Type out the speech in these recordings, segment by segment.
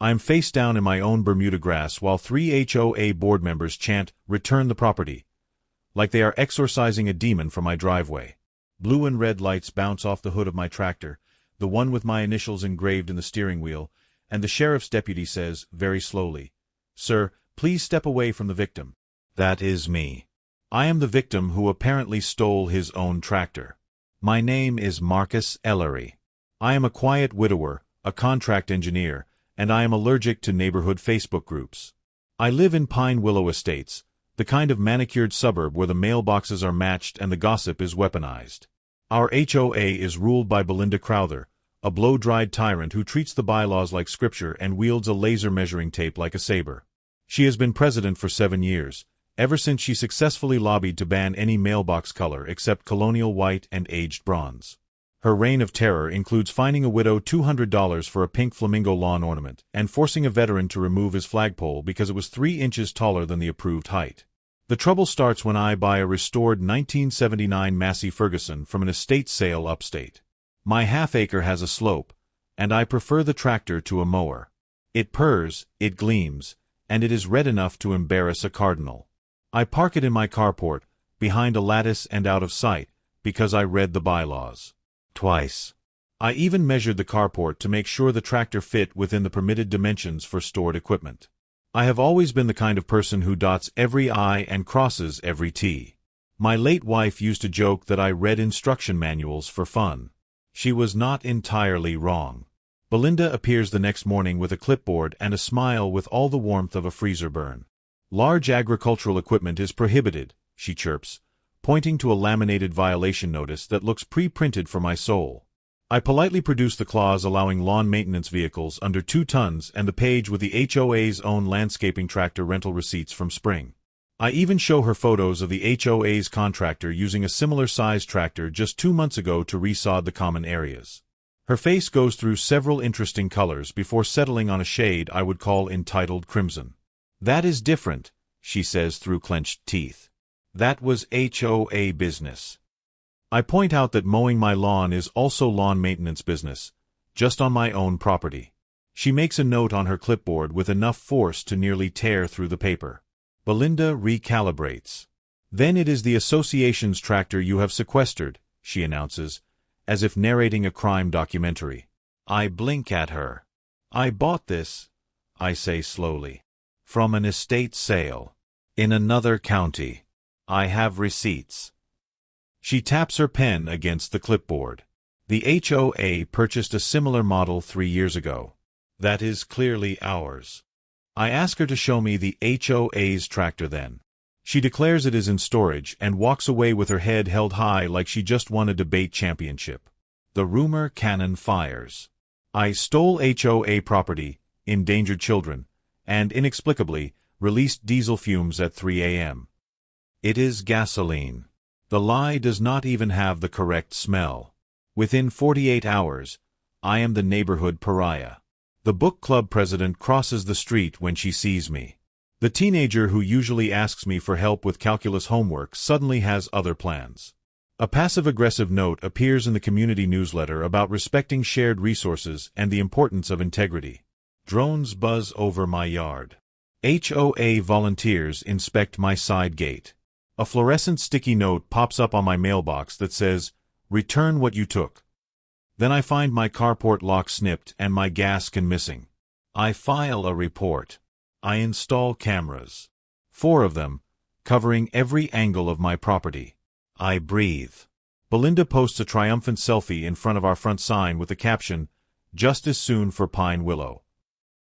I am face down in my own Bermuda grass while 3 HOA board members chant, "Return the property," like they are exorcising a demon from my driveway. Blue and red lights bounce off the hood of my tractor, the one with my initials engraved in the steering wheel, and the sheriff's deputy says, very slowly, "Sir, please step away from the victim." That is me. I am the victim who apparently stole his own tractor. My name is Marcus Ellery. I am a quiet widower, a contract engineer, and I am allergic to neighborhood Facebook groups. I live in Pine Willow Estates, the kind of manicured suburb where the mailboxes are matched and the gossip is weaponized. Our HOA is ruled by Belinda Crowther, a blow-dried tyrant who treats the bylaws like scripture and wields a laser measuring tape like a saber. She has been president for 7 years, ever since she successfully lobbied to ban any mailbox color except colonial white and aged bronze. Her reign of terror includes fining a widow $200 for a pink flamingo lawn ornament and forcing a veteran to remove his flagpole because it was 3 inches taller than the approved height. The trouble starts when I buy a restored 1979 Massey Ferguson from an estate sale upstate. My half-acre has a slope, and I prefer the tractor to a mower. It purrs, it gleams, and it is red enough to embarrass a cardinal. I park it in my carport, behind a lattice and out of sight, because I read the bylaws. Twice. I even measured the carport to make sure the tractor fit within the permitted dimensions for stored equipment. I have always been the kind of person who dots every I and crosses every T. My late wife used to joke that I read instruction manuals for fun. She was not entirely wrong. Belinda appears the next morning with a clipboard and a smile with all the warmth of a freezer burn. "Large agricultural equipment is prohibited," she chirps, pointing to a laminated violation notice that looks pre-printed for my soul. I politely produce the clause allowing lawn maintenance vehicles under 2 tons and the page with the HOA's own landscaping tractor rental receipts from spring. I even show her photos of the HOA's contractor using a similar-sized tractor just 2 months ago to resod the common areas. Her face goes through several interesting colors before settling on a shade I would call entitled crimson. "That is different," she says through clenched teeth. "That was HOA business." I point out that mowing my lawn is also lawn maintenance business, just on my own property. She makes a note on her clipboard with enough force to nearly tear through the paper. Belinda recalibrates. "Then it is the association's tractor you have sequestered," she announces, as if narrating a crime documentary. I blink at her. "I bought this," I say slowly, "from an estate sale. In another county. I have receipts." She taps her pen against the clipboard. "The HOA purchased a similar model 3 years ago. That is clearly ours." I ask her to show me the HOA's tractor then. She declares it is in storage and walks away with her head held high like she just won a debate championship. The rumor cannon fires. I stole HOA property, endangered children, and inexplicably released diesel fumes at 3 a.m. It is gasoline. The lie does not even have the correct smell. Within 48 hours, I am the neighborhood pariah. The book club president crosses the street when she sees me. The teenager who usually asks me for help with calculus homework suddenly has other plans. A passive-aggressive note appears in the community newsletter about respecting shared resources and the importance of integrity. Drones buzz over my yard. HOA volunteers inspect my side gate. A fluorescent sticky note pops up on my mailbox that says, "Return what you took." Then I find my carport lock snipped and my gas can missing. I file a report. I install cameras. 4 of them, covering every angle of my property. I breathe. Belinda posts a triumphant selfie in front of our front sign with the caption, "Just as soon for Pine Willow."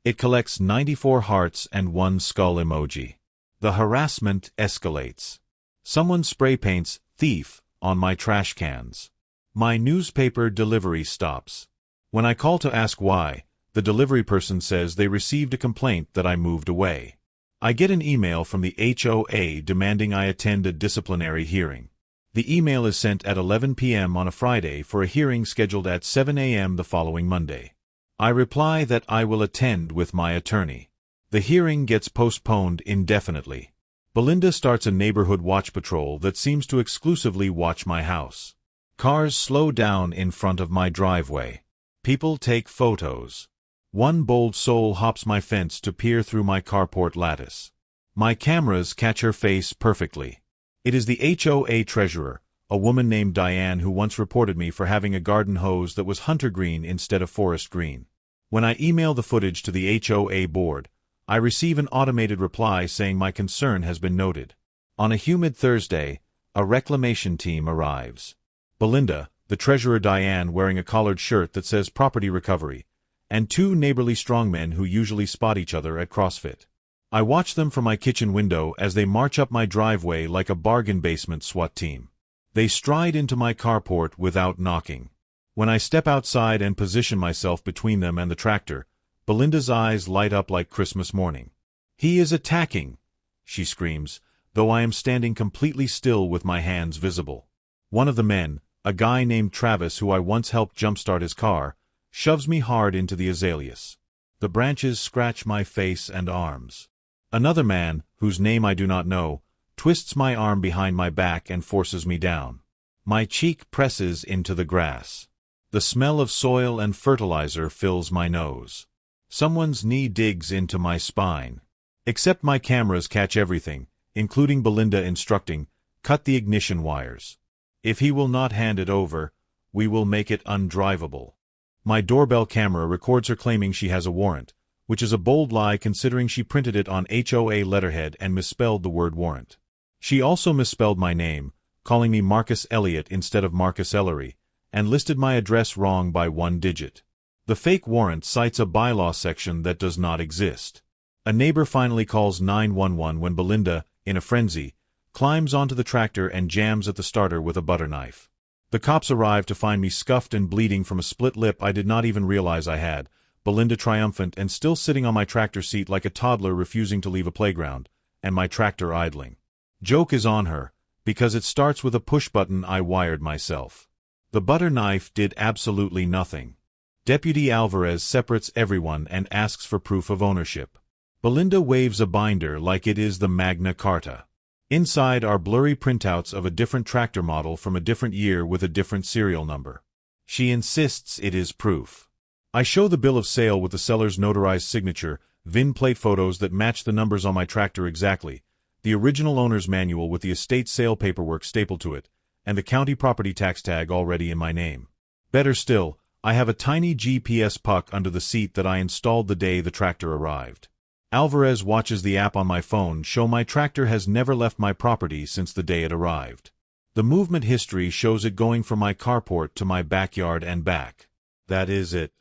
It collects 94 hearts and 1 skull emoji. The harassment escalates. Someone spray paints "thief" on my trash cans. My newspaper delivery stops. When I call to ask why, the delivery person says they received a complaint that I moved away. I get an email from the HOA demanding I attend a disciplinary hearing. The email is sent at 11 p.m. on a Friday for a hearing scheduled at 7 a.m. the following Monday. I reply that I will attend with my attorney. The hearing gets postponed indefinitely. Belinda starts a neighborhood watch patrol that seems to exclusively watch my house. Cars slow down in front of my driveway. People take photos. One bold soul hops my fence to peer through my carport lattice. My cameras catch her face perfectly. It is the HOA treasurer, a woman named Diane, who once reported me for having a garden hose that was hunter green instead of forest green. When I email the footage to the HOA board, I receive an automated reply saying my concern has been noted. On a humid Thursday, a reclamation team arrives. Belinda, the treasurer Diane wearing a collared shirt that says property recovery, and two neighborly strongmen who usually spot each other at CrossFit. I watch them from my kitchen window as they march up my driveway like a bargain basement SWAT team. They stride into my carport without knocking. When I step outside and position myself between them and the tractor, Belinda's eyes light up like Christmas morning. "He is attacking," she screams, though I am standing completely still with my hands visible. One of the men, a guy named Travis who I once helped jumpstart his car, shoves me hard into the azaleas. The branches scratch my face and arms. Another man, whose name I do not know, twists my arm behind my back and forces me down. My cheek presses into the grass. The smell of soil and fertilizer fills my nose. Someone's knee digs into my spine. Except my cameras catch everything, including Belinda instructing, "Cut the ignition wires. If he will not hand it over, we will make it undrivable." My doorbell camera records her claiming she has a warrant, which is a bold lie considering she printed it on HOA letterhead and misspelled the word warrant. She also misspelled my name, calling me Marcus Elliott instead of Marcus Ellery, and listed my address wrong by 1 digit. The fake warrant cites a bylaw section that does not exist. A neighbor finally calls 911 when Belinda, in a frenzy, climbs onto the tractor and jams at the starter with a butter knife. The cops arrive to find me scuffed and bleeding from a split lip I did not even realize I had, Belinda triumphant and still sitting on my tractor seat like a toddler refusing to leave a playground, and my tractor idling. Joke is on her, because it starts with a push button I wired myself. The butter knife did absolutely nothing. Deputy Alvarez separates everyone and asks for proof of ownership. Belinda waves a binder like it is the Magna Carta. Inside are blurry printouts of a different tractor model from a different year with a different serial number. She insists it is proof. I show the bill of sale with the seller's notarized signature, VIN plate photos that match the numbers on my tractor exactly, the original owner's manual with the estate sale paperwork stapled to it, and the county property tax tag already in my name. Better still, I have a tiny GPS puck under the seat that I installed the day the tractor arrived. Alvarez watches the app on my phone show my tractor has never left my property since the day it arrived. The movement history shows it going from my carport to my backyard and back. That is it.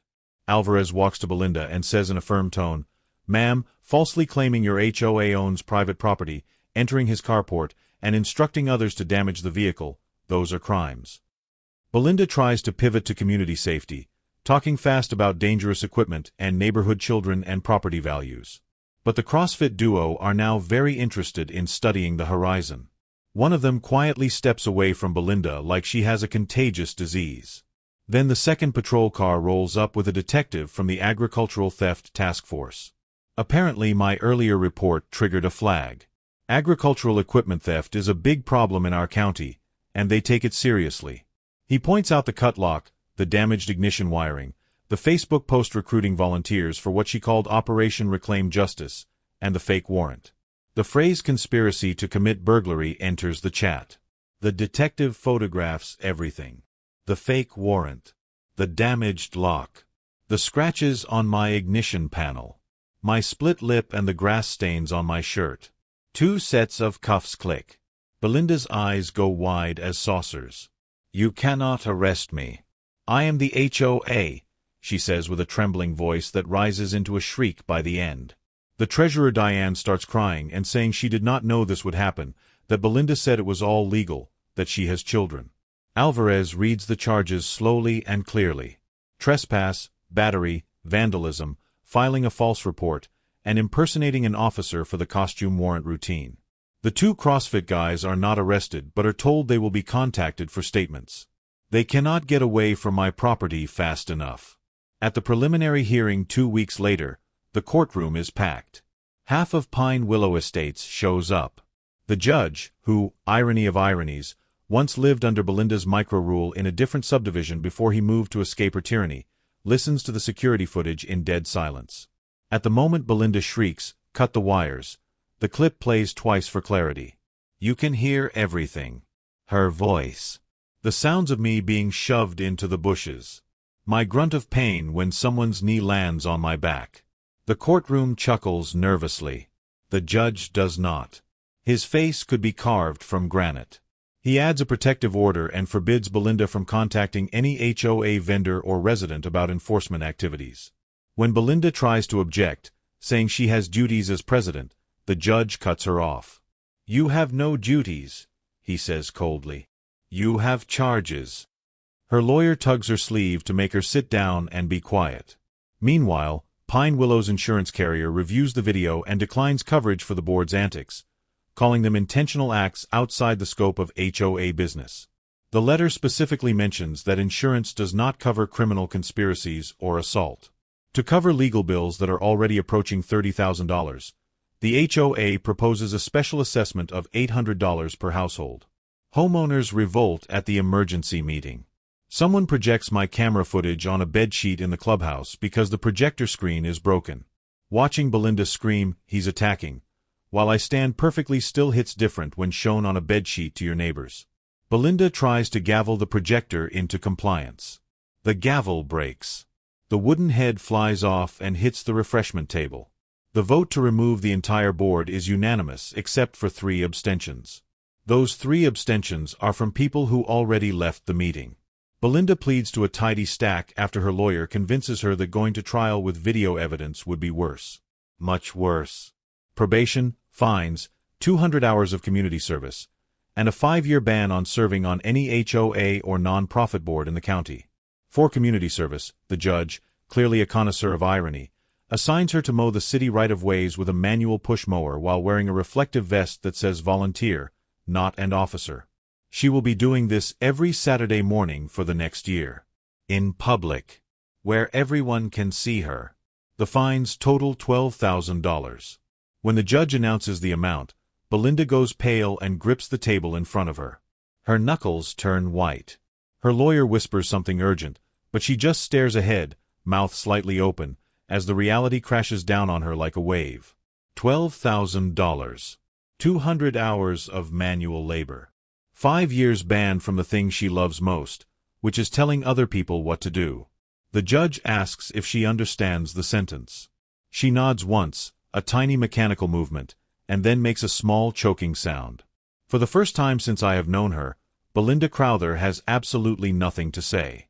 Alvarez walks to Belinda and says in a firm tone, "Ma'am, falsely claiming your HOA owns private property, entering his carport, and instructing others to damage the vehicle, those are crimes." Belinda tries to pivot to community safety, talking fast about dangerous equipment and neighborhood children and property values. But the CrossFit duo are now very interested in studying the horizon. One of them quietly steps away from Belinda like she has a contagious disease. Then the second patrol car rolls up with a detective from the Agricultural Theft Task Force. Apparently my earlier report triggered a flag. Agricultural equipment theft is a big problem in our county, and they take it seriously. He points out the cut lock, the damaged ignition wiring, the Facebook post recruiting volunteers for what she called Operation Reclaim Justice, and the fake warrant. The phrase conspiracy to commit burglary enters the chat. The detective photographs everything. The fake warrant. The damaged lock. The scratches on my ignition panel. My split lip and the grass stains on my shirt. 2 sets of cuffs click. Belinda's eyes go wide as saucers. "You cannot arrest me. I am the HOA," she says with a trembling voice that rises into a shriek by the end. The treasurer Diane starts crying and saying she did not know this would happen, that Belinda said it was all legal, that she has children. Alvarez reads the charges slowly and clearly. Trespass, battery, vandalism, filing a false report, and impersonating an officer for the costume warrant routine. The 2 CrossFit guys are not arrested but are told they will be contacted for statements. They cannot get away from my property fast enough. At the preliminary hearing 2 weeks later, the courtroom is packed. Half of Pine Willow Estates shows up. The judge, who, irony of ironies, once lived under Belinda's micro-rule in a different subdivision before he moved to escape her tyranny, listens to the security footage in dead silence. At the moment Belinda shrieks, "Cut the wires," the clip plays twice for clarity. You can hear everything. Her voice. The sounds of me being shoved into the bushes. My grunt of pain when someone's knee lands on my back. The courtroom chuckles nervously. The judge does not. His face could be carved from granite. He adds a protective order and forbids Belinda from contacting any HOA vendor or resident about enforcement activities. When Belinda tries to object, saying she has duties as president, the judge cuts her off. "You have no duties," he says coldly. "You have charges." Her lawyer tugs her sleeve to make her sit down and be quiet. Meanwhile, Pine Willow's insurance carrier reviews the video and declines coverage for the board's antics, calling them intentional acts outside the scope of HOA business. The letter specifically mentions that insurance does not cover criminal conspiracies or assault. To cover legal bills that are already approaching $30,000, the HOA proposes a special assessment of $800 per household. Homeowners revolt at the emergency meeting. Someone projects my camera footage on a bedsheet in the clubhouse because the projector screen is broken. Watching Belinda scream, "He's attacking," while I stand perfectly still hits different when shown on a bedsheet to your neighbors. Belinda tries to gavel the projector into compliance. The gavel breaks. The wooden head flies off and hits the refreshment table. The vote to remove the entire board is unanimous except for 3 abstentions. Those 3 abstentions are from people who already left the meeting. Belinda pleads to a tidy stack after her lawyer convinces her that going to trial with video evidence would be worse. Much worse. Probation, fines, 200 hours of community service, and a 5-year ban on serving on any HOA or non-profit board in the county. For community service, the judge, clearly a connoisseur of irony, assigns her to mow the city right-of-ways with a manual push mower while wearing a reflective vest that says volunteer, not an officer. She will be doing this every Saturday morning for the next year. In public. Where everyone can see her. The fines total $12,000. When the judge announces the amount, Belinda goes pale and grips the table in front of her. Her knuckles turn white. Her lawyer whispers something urgent, but she just stares ahead, mouth slightly open, as the reality crashes down on her like a wave. $12,000. 200 hours of manual labor. 5 years banned from the thing she loves most, which is telling other people what to do. The judge asks if she understands the sentence. She nods once, a tiny mechanical movement, and then makes a small choking sound. For the first time since I have known her, Belinda Crowther has absolutely nothing to say.